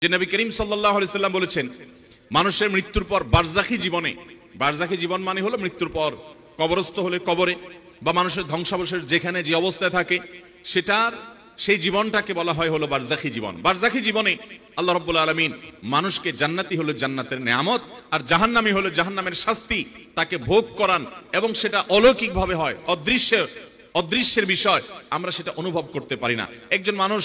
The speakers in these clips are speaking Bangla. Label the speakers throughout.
Speaker 1: যে নবী করিম সাল্লাল্লাহু আলাইহি সাল্লাম বলেছেন মানুষের মৃত্যুর পর বারজাখী জীবন মানে হলো মৃত্যুর পর কবরস্থ হলে কবরে বা মানুষের ধ্বংসাবশেষ যেখানে যে অবস্থায় থাকে সেই জীবনটাকে বলা হয় হলো বারজাখী জীবন। বারজাখী জীবনে আল্লাহ রাব্বুল আলামিন মানুষকে জান্নাতি হলো জান্নাতের নেয়ামত আর জাহান্নামী হলো জাহান্নামের শাস্তি তাকে ভোগ করান, এবং সেটা অলৌকিকভাবে হয়, অদৃশ্যের বিষয়, আমরা সেটা অনুভব করতে পারি না। একজন মানুষ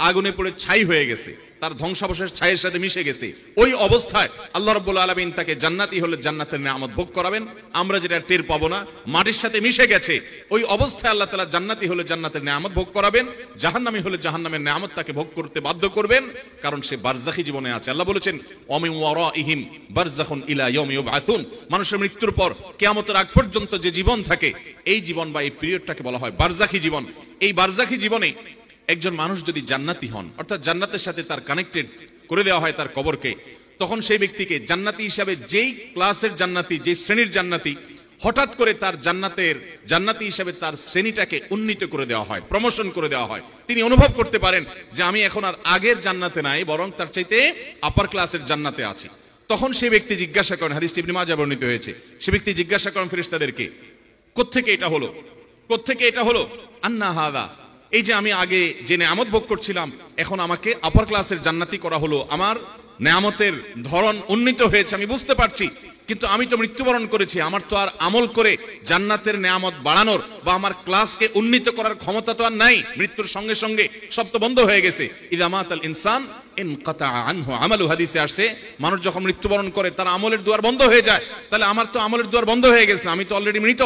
Speaker 1: আগুনে পড়ে ছাই হয়ে গেছে, তার ধ্বংসাবশেষ ছাইয়ের সাথে মিশে গেছে, ওই অবস্থায় আল্লাহ রাব্বুল আলামিন তাকে জান্নাতি হলে জান্নাতের নেয়ামত ভোগ করাবেন, আমরা যেটা টের পাবো না, মাটির সাথে মিশে গেছে, ওই অবস্থায় আল্লাহ তাআলা জান্নাতি হলে জান্নাতের নেয়ামত ভোগ করাবেন, জাহান্নামী হলে জাহান্নামের নেয়ামত তাকে ভোগ করতে বাধ্য করবেন, কারণ সে বারজাখী জীবনে আছে। আল্লাহ বলেছেন ওয়ামিন ওয়ারাইহিম বারযাখুন ইলা ইয়াউমি ইউবআসুন, মানুষের মৃত্যুর পর কিয়ামতের আগ পর্যন্ত যে জীবন থাকে এই জীবন বা এই পিরিয়ডটাকে বলা হয় বারজাখী জীবন। এই বারজাখী জীবনে একজন মানুষ যদি জান্নাতি হন, অর্থাৎ জান্নাতের সাথে তার কানেক্টেড করে দেওয়া হয় তার কবরকে, তখন সেই ব্যক্তিকে জান্নাতি হিসাবে যেই ক্লাসের জান্নাতি, যেই শ্রেণীর জান্নাতি, হঠাৎ করে তার জান্নাতি হিসাবে তার শ্রেণীটাকে উন্নীত করে দেওয়া হয়, প্রমোশন করে দেওয়া হয়। তিনি অনুভব করতে পারেন যে আমি এখন আর আগের জান্নাতে নাই, বরং তার চাইতে আপার ক্লাসের জান্নাতে আছি। তখন সেই ব্যক্তি জিজ্ঞাসা করেন, হাদিসটি ইবনে মাজাহ বর্ণিত হয়েছে, সে ব্যক্তি জিজ্ঞাসা করেন ফেরেশতাদেরকে, কোত্থেকে এটা হলো আন্না হাদা, এই যে আমি আগে যে নেয়ামত ভোগ করছিলাম এখন আমাকে আপার ক্লাসের জান্নাতি করা হলো, আমার নেয়ামতের ধরন উন্নীত হয়েছে, আমি বুঝতে পারছি, কিন্তু আমি তো মৃত্যুবরণ করেছি, আমার তো আর আমল করে জান্নাতের নেয়ামত বাড়ানোর বা আমার ক্লাসকে উন্নীত করার ক্ষমতা তো আর নাই, মৃত্যুর সঙ্গে সঙ্গে সব তো বন্ধ হয়ে গেছে। ইযা মাতাল ইনসান ইনকাতা আনহু আমালু, হাদিসে আসছে মানুষ যখন মৃত্যুবরণ করে তার আমলের দুয়ার বন্ধ হয়ে যায়, তাহলে আমার তো আমলের দুয়ার বন্ধ হয়ে গেছে, আমি তো অলরেডি মৃত,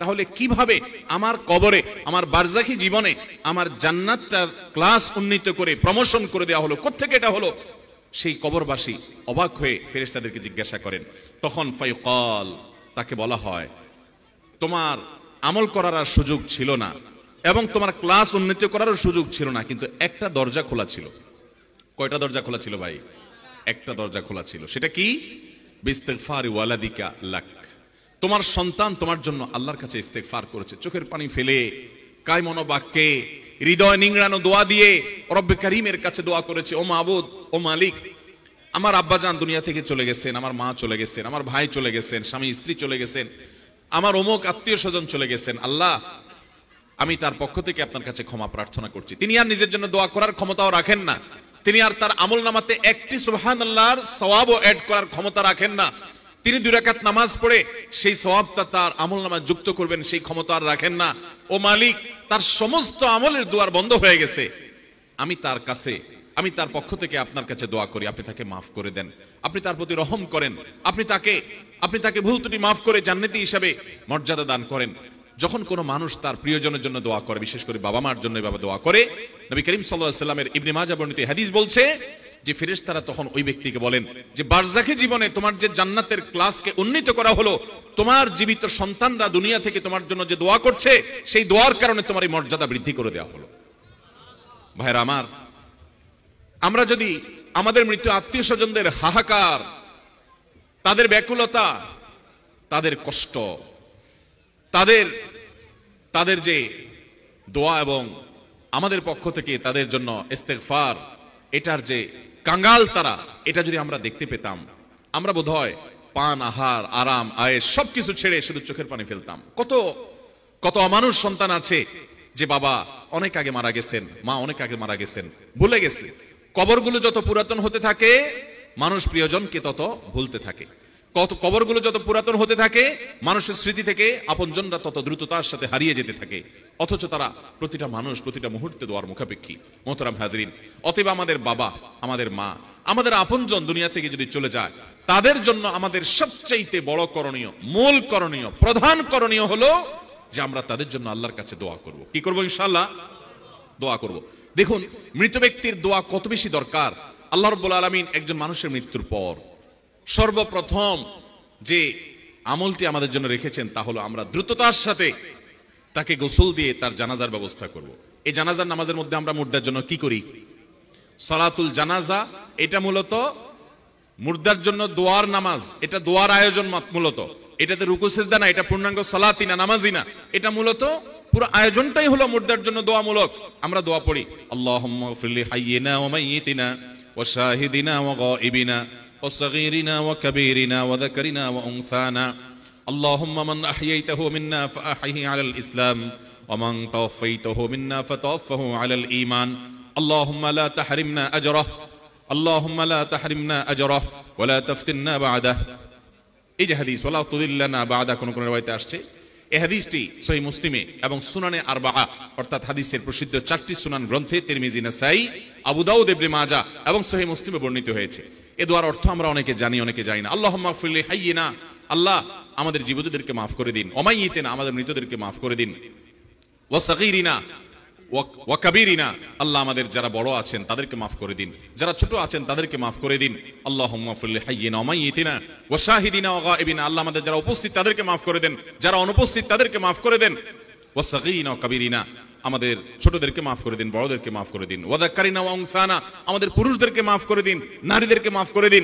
Speaker 1: তাহলে কিভাবে আমার কবরে, আমার বারজাখী জীবনে আমার জান্নাতটার ক্লাস উন্নীত করে প্রমোশন করে দেওয়া হলো, কোত্থেকে এটা হলো? সেই কবরবাসী অবাক হয়ে ফেরেশতাদেরকে জিজ্ঞাসা করেন, তখন ফায়ুকাল, তাকে বলা হয় তোমার আমল করার আর সুযোগ ছিল না এবং তোমার ক্লাস উন্নীত করারও সুযোগ ছিল না, কিন্তু একটা দরজা খোলা ছিল। কয়টা দরজা খোলা ছিল ভাই? একটা দরজা খোলা ছিল। সেটা কি? বিস্তিগফারি ওয়ালাদিকা লাক, তোমার সন্তান তোমার জন্য আল্লাহর কাছে ইস্তেগফার করেছে, চোখের পানি ফেলে, কায় মনোবাক্যে, হৃদয় নিংড়ানো দোয়া দিয়ে রব্বে কারীমের কাছে দোয়া করেছে, ও মাবুদ, ও মালিক, আমার আব্বাজান দুনিয়া থেকে চলে গেছেন, আমার মা চলে গেছেন, আমার ভাই চলে গেছেন, স্বামী স্ত্রী চলে গেছেন, আমার অমুক আত্মীয় স্বজন চলে গেছেন, আল্লাহ আমি তার পক্ষ থেকে আপনার কাছে ক্ষমা প্রার্থনা করছি। তিনি আর নিজের জন্য দোয়া করার ক্ষমতাও রাখেন না, তিনি আর তার আমলনামাতে একটি সুবহানাল্লাহর সওয়াবও অ্যাড করার ক্ষমতা রাখেন না, তিনি 2 রাকাত নামাজ পড়ে সেই সওয়াবটা তার আমলনামায় যুক্ত করবেন সেই ক্ষমতা আর রাখেন না। ও মালিক, তার সমস্ত আমলের দুয়ার বন্ধ হয়ে গেছে, আমি তার পক্ষ থেকে আপনার কাছে দোয়া করি, আপনি তাকে মাফ করে দেন, আপনি তার প্রতি রহম করেন, আপনি তাকে ভুল ত্রুটি মাফ করে জান্নাতি হিসাবে মর্যাদা দান করেন। যখন কোনো মানুষ তার প্রিয়জনের জন্য দোয়া করে, বিশেষ করে বাবা মার জন্য এভাবে দোয়া করে, নবী করিম সাল্লাল্লাহু আলাইহি ওয়াসাল্লামের ইবনে মাজাহ বর্ণিত হাদিস বলছে যে ফেরেশতারা তখন ওই ব্যক্তিকে বলেন যে বারজাখী জীবনে তোমার যে জান্নাতের ক্লাসকে উন্নীত করা হলো, তোমার জীবিত সন্তানরা দুনিয়া থেকে তোমার জন্য যে দোয়া করছে, সেই দোয়ার কারণে তোমার এই মর্যাদা বৃদ্ধি করে দেওয়া হলো। ভাইরা আমার, আমরা যদি আমাদের মৃত আত্মীয় স্বজনদের হাহাকার, তাদের ব্যাকুলতা, তাদের কষ্ট, তাদের যে দোয়া এবং আমাদের পক্ষ থেকে তাদের জন্য ইস্তেগফার, এটার যে কাঙ্গাল তারা, এটা যদি আমরা দেখতে পেতাম, আমরা বোধহয় পান, আহার, আরাম, আয়েশ সবকিছু ছেড়ে শুধু চোখের পানি ফেলতাম। কত অমানুষ সন্তান আছে যে বাবা অনেক আগে মারা গেছেন, মা অনেক আগে মারা গেছেন, ভুলে গেছে। কবরগুলো যত পুরাতন হতে থাকে মানুষ প্রিয়জনকে তত ভুলতে থাকে, কবরগুলো যত পুরাতন হতে থাকে মানুষের স্মৃতি থেকে আপনজনরা তত দ্রুততার সাথে হারিয়ে যেতে থাকে, অথচ তারা প্রতিটা মানুষ প্রতিটা মুহূর্তে দোয়ার মুখাপেক্ষী। মোহতারাম হাজরিন, অতএব আমাদের বাবা, আমাদের মা, আমাদের আপনজন দুনিয়া থেকে যদি চলে যায়, তাদের জন্য আমাদের সবচাইতে বড় করণীয়, মূল করণীয়, প্রধান করণীয় হলো যে আমরা তাদের জন্য আল্লাহর কাছে দোয়া করব। কি করব? ইনশাআল্লাহ দোয়া করব। দেখুন মৃত ব্যক্তির দোয়া কত বেশি দরকার। আল্লাহ রাব্বুল আলামিন একজন মানুষের মৃত্যুর পর সর্বপ্রথম যে আমলটি আমাদের জন্য রেখেছেন তা হলো আমরা দ্রুততার সাথে তাকে গোসল দিয়ে তার জানাজার ব্যবস্থা করব। এই জানাজার নামাজের মধ্যে আমরা মুর্দার জন্য কি করি? সালাতুল জানাজা, এটা মূলত মুর্দার জন্য দোয়ার নামাজ, এটা দোয়ার আয়োজন মূলত, এটাতে রুকু সিজদা না, এটা পূর্ণাঙ্গ সালাতই না, নামাজই না, এটা মূলত পুরো আয়োজনটাই হলো মুর্দার জন্য দোয়ামূলক। আমরা দোয়া পড়ি, আল্লাহুম্মা গফিরলি হাইয়িনা ওয়া মাইয়িতিনা وشاهدنا وغائبنا وصغيرنا وكبيرنا وذكرنا وأنثانا اللهم من أحييته منا فأحيه على الإسلام ومن توفيته منا فتوفه على الإيمان اللهم لا تحرمنا أجره اللهم لا تحرمنا أجره ولا تفتنا بعده এই যে হাদিস ওয়ালা তুদিল্লানা বাদা কোন কোন riwayate আসছে এই হাদিসটি সহিহ মুসলিমে এবং সুনানে আরবাআ অর্থাৎ হাদিসের প্রসিদ্ধ চারটি সুনান গ্রন্থে তিরমিজি নাসাই আবু দাউদ ইবনে মাজাহ এবং সহিহ মুসলিমে বর্ণিত হয়েছে এই দোয়ার অর্থ আমরা অনেকে জানি অনেকে জানি না আল্লাহুম্মা গফির লি হাইয়িনা আল্লাহ আমাদের জীবিতদেরকে maaf করে দিন ওমাইয়িতিনা আমাদের মৃতদেরকে maaf করে দিন ওয়া সাগীরিনা ওয়া কাবীরিনা আল্লাহ আমাদের যারা বড় আছেন তাদেরকে maaf করে দিন যারা ছোট আছেন তাদেরকে maaf করে দিন আল্লাহুম্মা গফির লি হাইয়িনা ওয়া মাইয়িতিনা ওয়া শাহিদিনা ওয়া গায়িবিনা আল্লাহ আমাদের যারা উপস্থিত তাদেরকে maaf করে দেন যারা অনুপস্থিত তাদেরকে maaf করে দেন ওয়া সাগীরিনা ওয়া কাবীরিনা আমাদের ছোটদেরকে maaf করে দিন বড়দেরকে maaf করে দিন ওয়া যাকারিনা ওয়া উনসানা আমাদের পুরুষদেরকে maaf করে দিন নারীদেরকে maaf করে দিন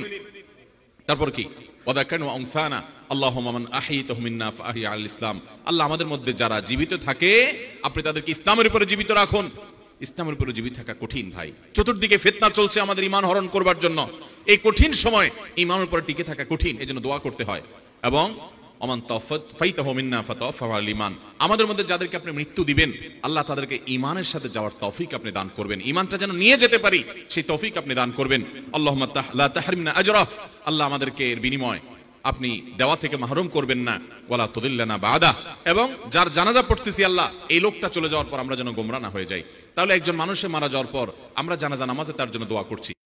Speaker 1: তারপর কি ওয়াদাকান ওয়া উনসানা আল্লাহুম্মা মান আহইতাহু মিন্না ফাহি আল ইসলাম আল্লাহ আমাদের মধ্যে যারা জীবিত থাকে আপনি তাদেরকে ইসলামের উপরে জীবিত রাখুন ইসলামের উপরে জীবিত থাকা কঠিন ভাই চতুর্দিকে ফিতনা চলছে আমাদের ঈমান হরণ করবার জন্য এই কঠিন সময় ঈমানের উপরে টিকে থাকা কঠিন এজন্য দোয়া করতে হয় এবং ওমান তাওফাইতাহু মিন্না ফাতাওফাহু আল ঈমান আমাদের মধ্যে যাদেরকে আপনি মৃত্যু দিবেন আল্লাহ তাদেরকে ঈমানের সাথে যাওয়ার তৌফিক আপনি দান করবেন ঈমানটা যেন নিয়ে যেতে পারি সেই তৌফিক আপনি দান করবেন আল্লাহুম্মা লা তাহরিমনা আজরা আল্লাহ আমাদেরকে এর বিনিময় আপনি দেওয়া থেকে মাহরুম করবেন না ওয়ালা তুদিল্লানা বাদা এবং যার জানাজা পড়তেছি আল্লাহ এই লোকটা চলে যাওয়ার পর আমরা যেন গোমরা না হয়ে যাই তাহলে একজন মানুষের মারা যাওয়ার পর আমরা জানাজা নামাজে তার জন্য দোয়া করছি